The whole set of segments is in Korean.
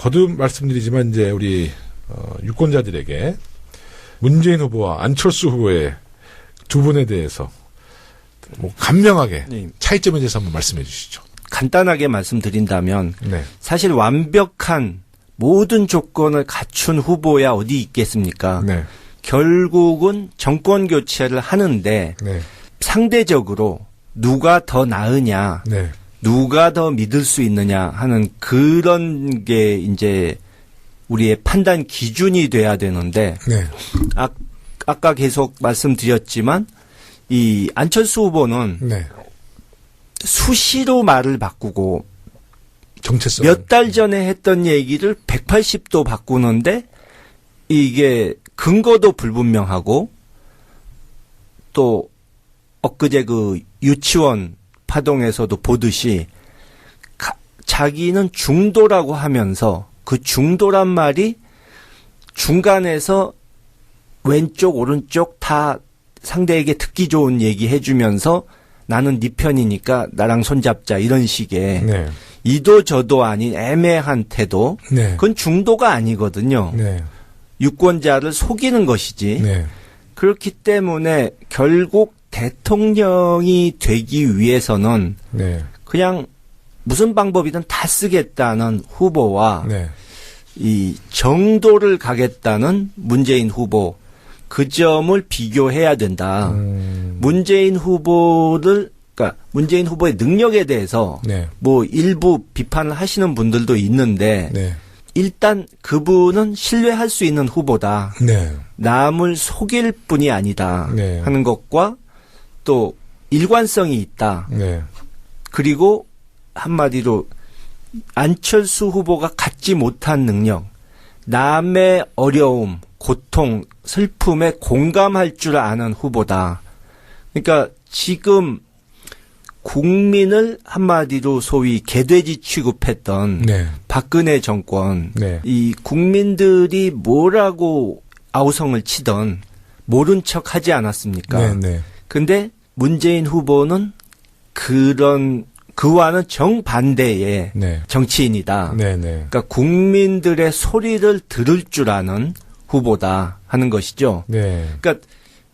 거듭 말씀드리지만 이제 우리 유권자들에게 문재인 후보와 안철수 후보의 두 분에 대해서 뭐 간명하게 네. 차이점에 대해서 한번 말씀해 주시죠. 간단하게 말씀드린다면 네. 사실 완벽한 모든 조건을 갖춘 후보야 어디 있겠습니까? 네. 결국은 정권 교체를 하는데 네. 상대적으로 누가 더 나으냐, 네. 누가 더 믿을 수 있느냐 하는 그런 게 이제 우리의 판단 기준이 돼야 되는데 네. 아까 계속 말씀드렸지만 이 안철수 후보는 네. 수시로 말을 바꾸고 정체성. 몇 달 전에 했던 얘기를 180도 바꾸는데 이게 근거도 불분명하고 또 엊그제 그 유치원 파동에서도 보듯이 자기는 중도라고 하면서 그 중도란 말이 중간에서 왼쪽 오른쪽 다 상대에게 듣기 좋은 얘기 해주면서 나는 네 편이니까 나랑 손잡자 이런 식의 네. 이도 저도 아닌 애매한 태도. 네. 그건 중도가 아니거든요. 네. 유권자를 속이는 것이지. 네. 그렇기 때문에 결국 대통령이 되기 위해서는 네. 그냥 무슨 방법이든 다 쓰겠다는 후보와 네. 이 정도를 가겠다는 문재인 후보 그 점을 비교해야 된다. 문재인 후보를 그러니까 문재인 후보의 능력에 대해서 네. 뭐 일부 비판을 하시는 분들도 있는데 네. 일단 그분은 신뢰할 수 있는 후보다. 네. 남을 속일 뿐이 아니다 네. 하는 것과 또 일관성이 있다. 네. 그리고 한마디로 안철수 후보가 갖지 못한 능력, 남의 어려움, 고통, 슬픔에 공감할 줄 아는 후보다. 그러니까 지금 국민을 한마디로 소위 개돼지 취급했던 네. 박근혜 정권, 네. 이 국민들이 뭐라고 아우성을 치던 모른 척 하지 않았습니까? 네. 네. 근데 문재인 후보는 그와는 정반대의 네. 정치인이다. 네. 네. 그러니까 국민들의 소리를 들을 줄 아는 후보다 하는 것이죠. 네. 그러니까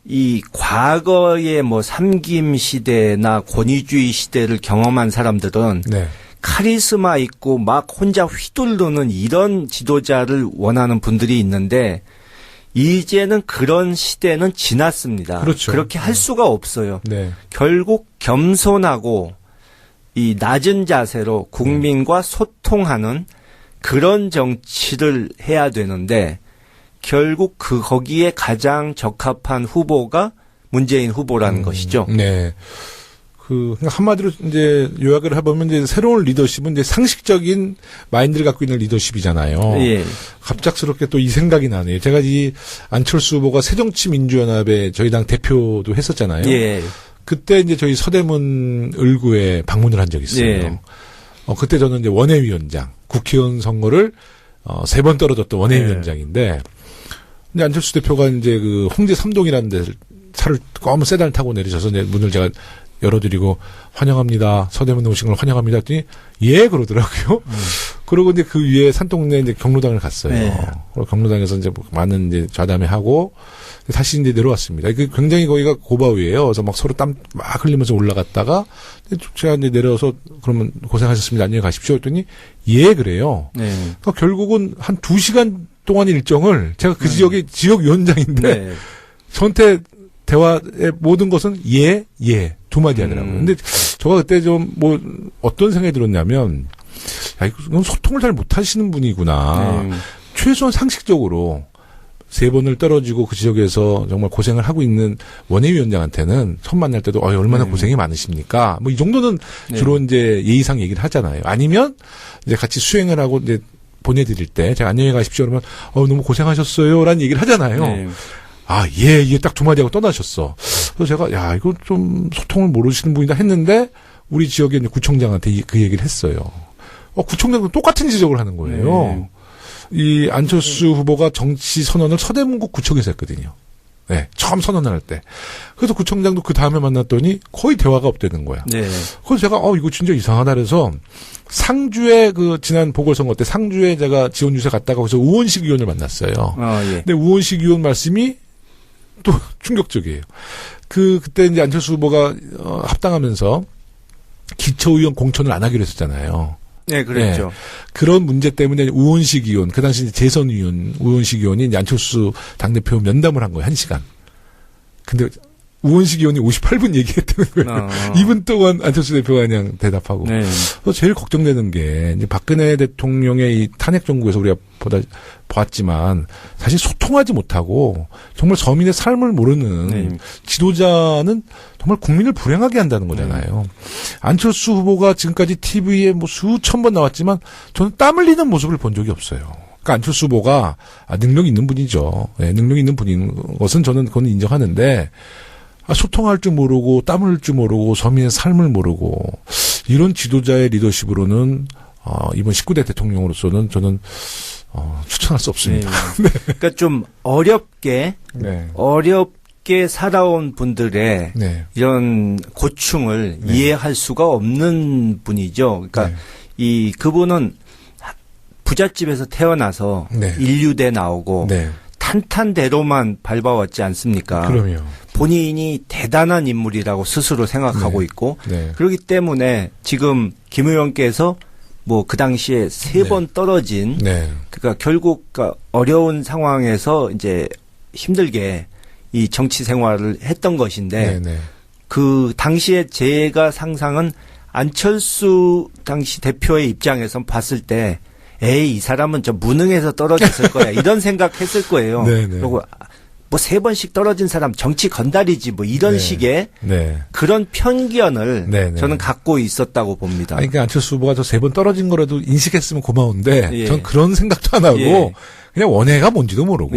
이 과거의 뭐 삼김 시대나 권위주의 시대를 경험한 사람들은 네. 카리스마 있고 막 혼자 휘두르는 이런 지도자를 원하는 분들이 있는데 이제는 그런 시대는 지났습니다. 그렇죠. 그렇게 할 수가 없어요. 네. 결국 겸손하고 이 낮은 자세로 국민과 소통하는 그런 정치를 해야 되는데 결국 거기에 가장 적합한 후보가 문재인 후보라는 것이죠. 네. 한마디로 이제 요약을 해보면 이제 새로운 리더십은 이제 상식적인 마인드를 갖고 있는 리더십이잖아요. 예. 갑작스럽게 또 이 생각이 나네요. 제가 이 안철수 후보가 새정치민주연합의 저희 당 대표도 했었잖아요. 예. 그때 이제 저희 서대문 을구에 방문을 한 적이 있어요. 예. 그때 저는 이제 원외위원장, 국회의원 선거를 3번 떨어졌던 원외위원장인데, 근데 안철수 대표가 이제 그 홍제 3동이라는 데를 차를 검은 세단을 타고 내리셔서 이제 문을 제가 열어드리고 환영합니다. 서대문에 오신 걸 환영합니다. 했더니 예 그러더라고요. 그러고 이제 그 위에 산동네 이제 경로당을 갔어요. 네. 그리고 경로당에서 이제 많은 이제 좌담회 하고 다시 이제 내려왔습니다. 굉장히 거기가 고바위예요. 그래서 막 서로 땀 막 흘리면서 올라갔다가 제가 이제 내려서 그러면 고생하셨습니다. 안녕히 가십시오. 했더니 예 그래요. 네. 그러니까 결국은 한 2시간 동안의 일정을 제가 그 지역의 지역위원장인데 네. 저한테 대화의 모든 것은 예 두 마디 하더라고요. 근데 제가 그때 좀 뭐 어떤 생각이 들었냐면 야 이건 소통을 잘 못하시는 분이구나. 최소한 상식적으로 3번을 떨어지고 그 지역에서 정말 고생을 하고 있는 원외위원장한테는 처음 만날 때도 얼마나 고생이 많으십니까? 뭐 이 정도는 주로 이제 예의상 얘기를 하잖아요. 아니면 이제 같이 수행을 하고 이제 보내드릴 때 제가 안녕히 가십시오 그러면 너무 고생하셨어요라는 얘기를 하잖아요. 네. 예, 딱 2마디 하고 떠나셨어. 그래서 제가, 이거 좀 소통을 모르시는 분이다 했는데, 우리 지역의 구청장한테 그 얘기를 했어요. 구청장도 똑같은 지적을 하는 거예요. 이 안철수 후보가 정치 선언을 서대문구 구청에서 했거든요. 네, 처음 선언을 할 때. 그래서 구청장도 그 다음에 만났더니 거의 대화가 없다는 거야. 네. 그래서 제가 이거 진짜 이상하다 그래서 상주에 그 지난 보궐선거 때 상주에 제가 지원 유세 갔다가 거기서 우원식 의원을 만났어요. 예. 근데 우원식 의원 말씀이 또 충격적이에요. 그때 이제 안철수 후보가 합당하면서 기초의원 공천을 안 하기로 했었잖아요. 네, 그랬죠. 네. 그런 문제 때문에 우원식 의원, 그 당시 재선 의원, 우원식 의원이 이제 안철수 당대표 면담을 한 거예요, 1시간. 근데 우원식 의원이 58분 얘기했다는 거예요. 2분 동안 안철수 대표가 그냥 대답하고. 네. 그래서 제일 걱정되는 게, 이제 박근혜 대통령의 이 탄핵 정국에서 우리가 보았지만, 사실 소통하지 못하고, 정말 서민의 삶을 모르는 네. 지도자는 정말 국민을 불행하게 한다는 거잖아요. 안철수 후보가 지금까지 TV에 뭐 수천 번 나왔지만, 저는 땀 흘리는 모습을 본 적이 없어요. 그러니까 안철수 후보가 능력이 있는 분이죠. 네, 능력이 있는 분인 것은 저는 그건 인정하는데, 소통할 줄 모르고 땀 흘릴 줄 모르고 서민의 삶을 모르고 이런 지도자의 리더십으로는 이번 19대 대통령으로서는 저는 추천할 수 없습니다. 네. 그러니까 좀 어렵게 살아온 분들의 네. 이런 고충을 이해할 수가 없는 분이죠. 그러니까 그분은 부잣집에서 태어나서 네. 인류대 나오고 네. 탄탄대로만 밟아왔지 않습니까? 그럼요. 본인이 대단한 인물이라고 스스로 생각하고 있고 그렇기 때문에 지금 김 의원께서 뭐 그 당시에 3번 떨어진 그러니까 결국 어려운 상황에서 이제 힘들게 이 정치 생활을 했던 것인데 그 당시에 제가 상상은 안철수 당시 대표의 입장에서 봤을 때 이 사람은 저 무능해서 떨어졌을 거야. 이런 생각했을 거예요. 그리고 뭐 3번씩 떨어진 사람 정치 건달이지 뭐 이런 식의 그런 편견을 저는 갖고 있었다고 봅니다. 그러니까 안철수 후보가 저 3번 떨어진 거라도 인식했으면 고마운데 전 그런 생각도 안 하고 그냥 원해가 뭔지도 모르고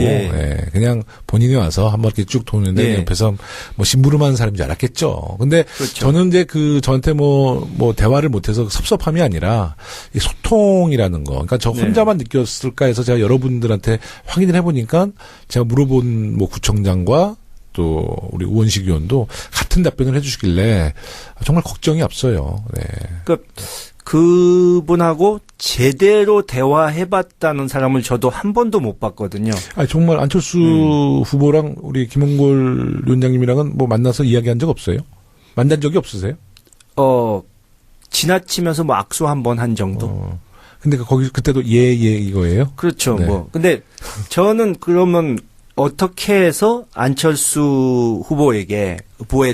그냥 본인이 와서 한번 이렇게 쭉 도는데 옆에서 뭐 심부름하는 사람인 줄 알았겠죠. 근데 저는 이제 저한테 뭐 대화를 못해서 섭섭함이 아니라 이 소통이라는 거. 그러니까 저 혼자만 느꼈을까 해서 제가 여러분들한테 확인을 해보니까 제가 물어본 뭐 구청장과 또 우리 우원식 의원도 같은 답변을 해주시길래 정말 걱정이 앞서요. 그러니까 그분하고 제대로 대화해봤다는 사람을 저도 한 번도 못 봤거든요. 정말 안철수 후보랑 우리 김홍걸 위원장님이랑은 뭐 만나서 이야기한 적 없어요? 만난 적이 없으세요? 지나치면서 뭐 악수 한 번 한 정도. 근데 그때도 이거예요? 그렇죠. 근데 저는 그러면 어떻게 해서 안철수 후보에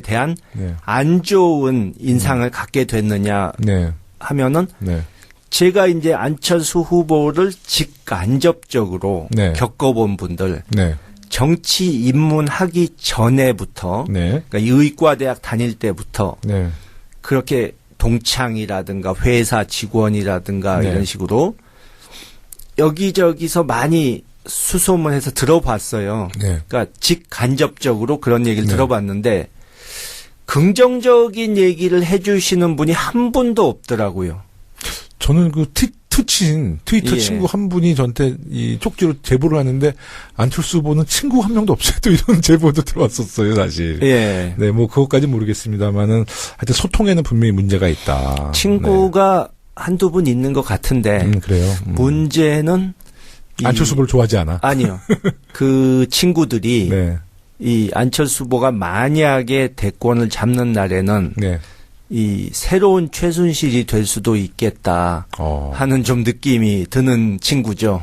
대한 안 좋은 인상을 갖게 됐느냐 하면은 제가 이제 안철수 후보를 직간접적으로 겪어본 분들 정치 입문하기 전에부터 그러니까 의과대학 다닐 때부터 그렇게 동창이라든가 회사 직원이라든가 이런 식으로 여기저기서 많이 수소문해서 들어봤어요. 그러니까 직간접적으로 그런 얘기를 들어봤는데 긍정적인 얘기를 해주시는 분이 한 분도 없더라고요. 저는 트위터 친구 한 분이 저한테 이 쪽지로 제보를 하는데 안철수 후보는 친구 한 명도 없어요. 또 이런 제보도 들어왔었어요, 사실. 뭐 그것까지 모르겠습니다만은 하여튼 소통에는 분명히 문제가 있다. 친구가 한두 분 있는 것 같은데. 그래요. 문제는 안철수 후보를 좋아하지 않아? 아니요. 그 친구들이 이 안철수 후보가 만약에 대권을 잡는 날에는 이 새로운 최순실이 될 수도 있겠다 하는 좀 느낌이 드는 친구죠.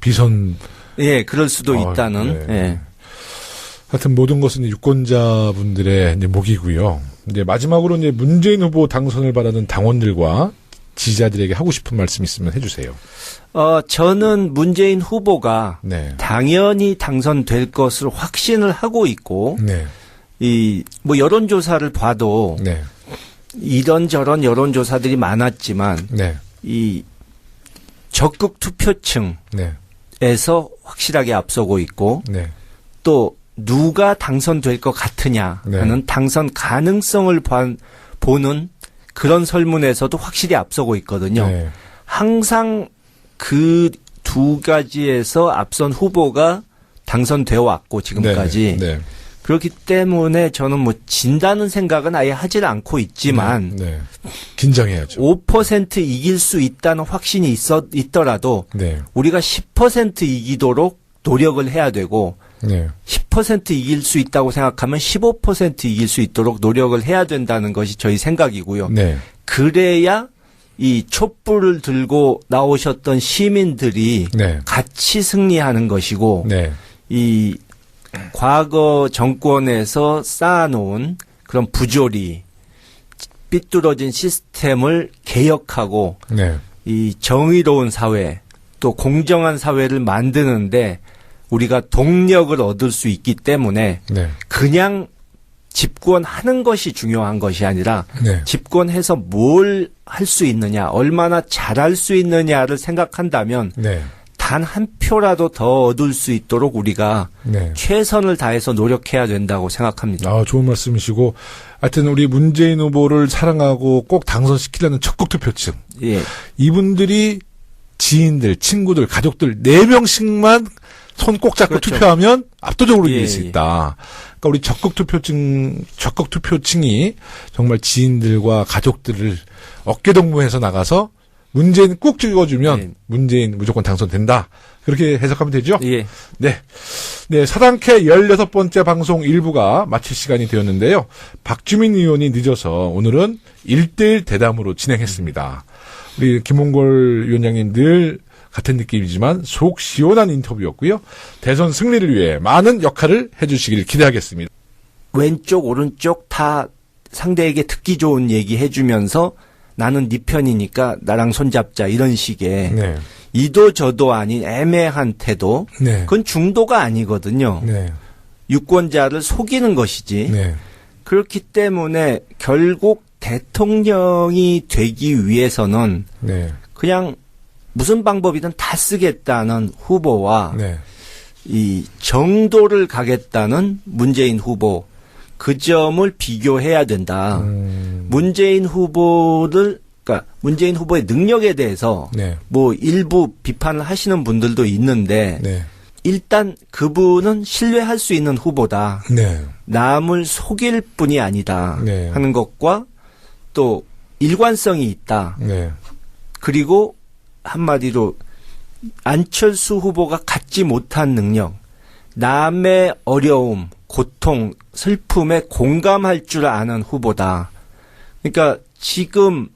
비선. 그럴 수도 있다는. 하여튼 모든 것은 유권자분들의 이제 몫이고요. 이제 마지막으로 이제 문재인 후보 당선을 바라는 당원들과 지지자들에게 하고 싶은 말씀 있으면 해주세요. 저는 문재인 후보가 당연히 당선될 것을 확신을 하고 있고, 뭐 여론조사를 봐도 이런저런 여론조사들이 많았지만, 이 적극 투표층에서 확실하게 앞서고 있고, 또 누가 당선될 것 같으냐 하는 당선 가능성을 보는 그런 설문에서도 확실히 앞서고 있거든요. 항상 그 두 가지에서 앞선 후보가 당선되어 왔고 지금까지. 네. 네. 그렇기 때문에 저는 뭐 진다는 생각은 아예 하질 않고 있지만 네. 긴장해야죠. 5% 이길 수 있다는 확신이 있더라도 네. 우리가 10% 이기도록 노력을 해야 되고 네. 10% 이길 수 있다고 생각하면 15% 이길 수 있도록 노력을 해야 된다는 것이 저희 생각이고요. 네. 그래야 이 촛불을 들고 나오셨던 시민들이 네. 같이 승리하는 것이고 네. 이 과거 정권에서 쌓아놓은 그런 부조리, 삐뚤어진 시스템을 개혁하고 네. 이 정의로운 사회, 또 공정한 사회를 만드는데 우리가 동력을 얻을 수 있기 때문에 네. 그냥 집권하는 것이 중요한 것이 아니라 네. 집권해서 뭘 할 수 있느냐, 얼마나 잘할 수 있느냐를 생각한다면 네. 단 한 표라도 더 얻을 수 있도록 우리가 네. 최선을 다해서 노력해야 된다고 생각합니다. 아, 좋은 말씀이시고, 하여튼 우리 문재인 후보를 사랑하고 꼭 당선시키려는 적극 투표층. 예. 이분들이 지인들, 친구들, 가족들 4명씩만 손 꼭 잡고 그렇죠. 투표하면 압도적으로 이길 예, 수 있다. 그러니까 우리 적극 투표층이 정말 지인들과 가족들을 어깨동무해서 나가서 문재인 꾹 찍어주면 네. 문재인 무조건 당선된다. 그렇게 해석하면 되죠? 예. 네. 네, 사당캐 16번째 방송 1부가 마칠 시간이 되었는데요. 박주민 의원이 늦어서 오늘은 1대1 대담으로 진행했습니다. 우리 김홍걸 위원장님 늘 같은 느낌이지만 속 시원한 인터뷰였고요. 대선 승리를 위해 많은 역할을 해주시길 기대하겠습니다. 왼쪽 오른쪽 다 상대에게 듣기 좋은 얘기 해주면서 나는 네 편이니까 나랑 손잡자 이런 식의 네. 이도 저도 아닌 애매한 태도. 네. 그건 중도가 아니거든요. 네. 유권자를 속이는 것이지. 네. 그렇기 때문에 결국 대통령이 되기 위해서는 네. 그냥 무슨 방법이든 다 쓰겠다는 후보와 네. 이 정도를 가겠다는 문재인 후보 그 점을 비교해야 된다. 문재인 후보를 그러니까 문재인 후보의 능력에 대해서 네. 뭐 일부 비판을 하시는 분들도 있는데 네. 일단 그분은 신뢰할 수 있는 후보다. 네. 남을 속일 뿐이 아니다 네. 하는 것과 또 일관성이 있다. 네. 그리고 한마디로 안철수 후보가 갖지 못한 능력, 남의 어려움, 고통, 슬픔에 공감할 줄 아는 후보다. 그러니까 지금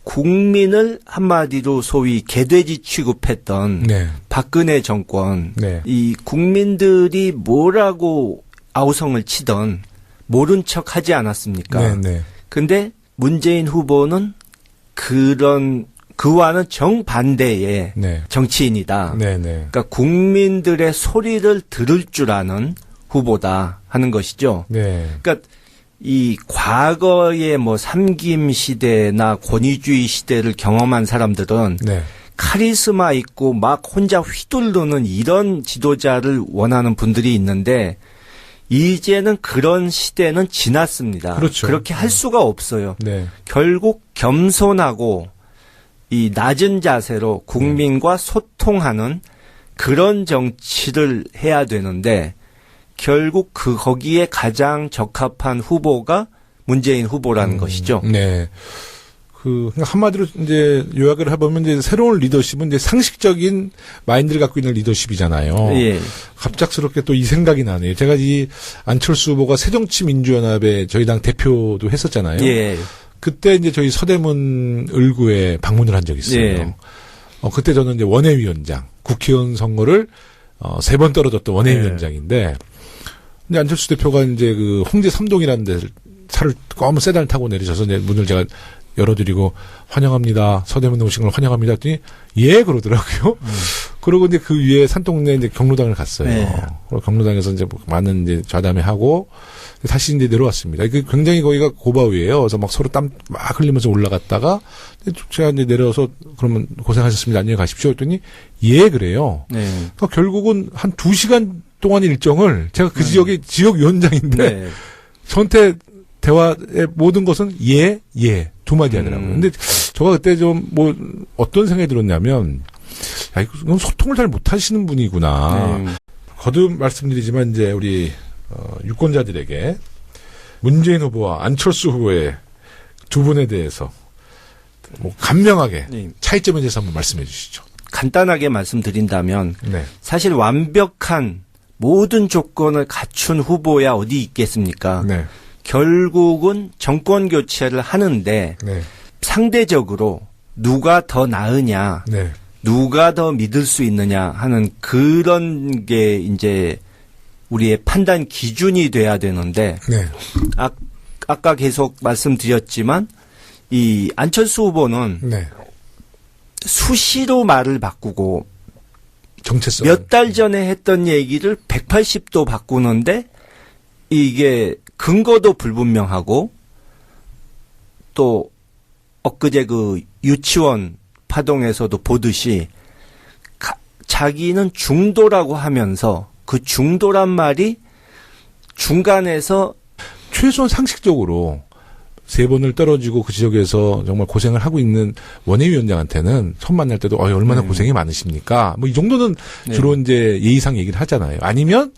국민을 한마디로 소위 개돼지 취급했던 네. 박근혜 정권, 네. 이 국민들이 뭐라고 아우성을 치던 모른 척 하지 않았습니까? 네. 네. 근데 문재인 후보는 그와는 정반대의 네. 정치인이다. 네. 네. 그러니까 국민들의 소리를 들을 줄 아는 후보다 하는 것이죠. 네. 그러니까 이 과거의 뭐 삼김 시대나 권위주의 시대를 경험한 사람들은 네. 카리스마 있고 막 혼자 휘두르는 이런 지도자를 원하는 분들이 있는데 이제는 그런 시대는 지났습니다. 그렇죠. 그렇게 할 수가 없어요. 네. 결국 겸손하고 이 낮은 자세로 국민과 소통하는 그런 정치를 해야 되는데 결국 거기에 가장 적합한 후보가 문재인 후보라는 것이죠. 네. 한마디로 이제 요약을 해보면 이제 새로운 리더십은 이제 상식적인 마인드를 갖고 있는 리더십이잖아요. 예. 갑작스럽게 또 이 생각이 나네요. 제가 이 안철수 후보가 새정치민주연합의 저희 당 대표도 했었잖아요. 예. 그때 이제 저희 서대문 을구에 방문을 한 적이 있어요. 예. 그때 저는 이제 원외위원장, 국회의원 선거를 3번 떨어졌던 원외위원장인데, 근데 안철수 대표가 이제 그 홍제 3동이라는 데 차를 검은 세단을 타고 내리셔서 이제 문을 제가 열어드리고 환영합니다. 서대문에 오신 걸 환영합니다. 했더니 예 그러더라고요. 그러고 이제 그 위에 산동네 이제 경로당을 갔어요. 네. 그리고 경로당에서 이제 많은 이제 좌담회 하고 다시 이제 내려왔습니다. 굉장히 거기가 고바위예요. 그래서 막 서로 땀 막 흘리면서 올라갔다가 제가 이제 내려서 그러면 고생하셨습니다. 안녕히 가십시오. 했더니 예 그래요. 네. 그러니까 결국은 한 2시간 동안 일정을 제가 그 지역의 지역위원장인데 네. 저한테 대화의 모든 것은 예, 두 마디 하더라고요. 근데 제가 그때 좀 뭐 어떤 생각이 들었냐면 야, 이건 소통을 잘 못하시는 분이구나. 거듭 말씀드리지만 이제 우리 유권자들에게 문재인 후보와 안철수 후보의 두 분에 대해서 뭐 간명하게 네. 차이점에 대해서 한번 말씀해 주시죠. 간단하게 말씀드린다면 네. 사실 완벽한 모든 조건을 갖춘 후보야 어디 있겠습니까? 네. 결국은 정권 교체를 하는데 네. 상대적으로 누가 더 나으냐, 네. 누가 더 믿을 수 있느냐 하는 그런 게 이제 우리의 판단 기준이 돼야 되는데 네. 아까 계속 말씀드렸지만 이 안철수 후보는 네. 수시로 말을 바꾸고 정체성 몇 달 전에 했던 얘기를 180도 바꾸는데 이게 근거도 불분명하고 또 엊그제 그 유치원 파동에서도 보듯이 자기는 중도라고 하면서 그 중도란 말이 중간에서 최소한 상식적으로 3번을 떨어지고 그 지역에서 정말 고생을 하고 있는 원외위원장한테는 처음 만날 때도 얼마나 고생이 많으십니까? 뭐 이 정도는 주로 이제 예의상 얘기를 하잖아요. 아니면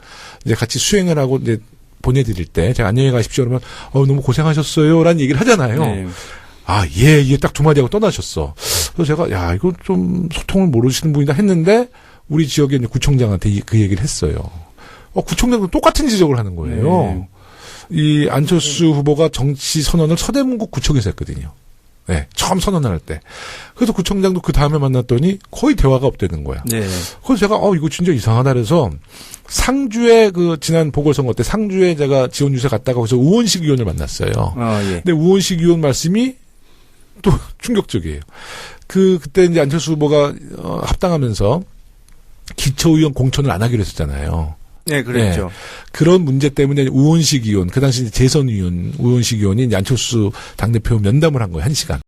이제 같이 수행을 하고 이제 보내드릴 때 제가 안녕히 가십시오 그러면 너무 고생하셨어요라는 얘기를 하잖아요. 네. 예, 딱 두 마디 하고 떠나셨어. 그래서 제가 이거 좀 소통을 모르시는 분이다 했는데 우리 지역에 이제 구청장한테 그 얘기를 했어요. 구청장도 똑같은 지적을 하는 거예요. 네. 이 안철수 후보가 정치 선언을 서대문구 구청에서 했거든요. 네, 처음 선언을 할 때. 그래서 구청장도 그 다음에 만났더니 거의 대화가 없다는 거야. 네. 그래서 제가 이거 진짜 이상하다 그래서 상주에 그 지난 보궐선거 때 상주에 제가 지원 유세 갔다가 거기서 우원식 의원을 만났어요. 예. 근데 우원식 의원 말씀이 또 충격적이에요. 그때 이제 안철수 후보가 합당하면서 기초의원 공천을 안 하기로 했었잖아요. 네, 그랬죠. 네. 그런 문제 때문에 우원식 의원, 그 당시 재선 의원, 우원식 의원이 이제 안철수 당대표 면담을 한 거예요, 1시간.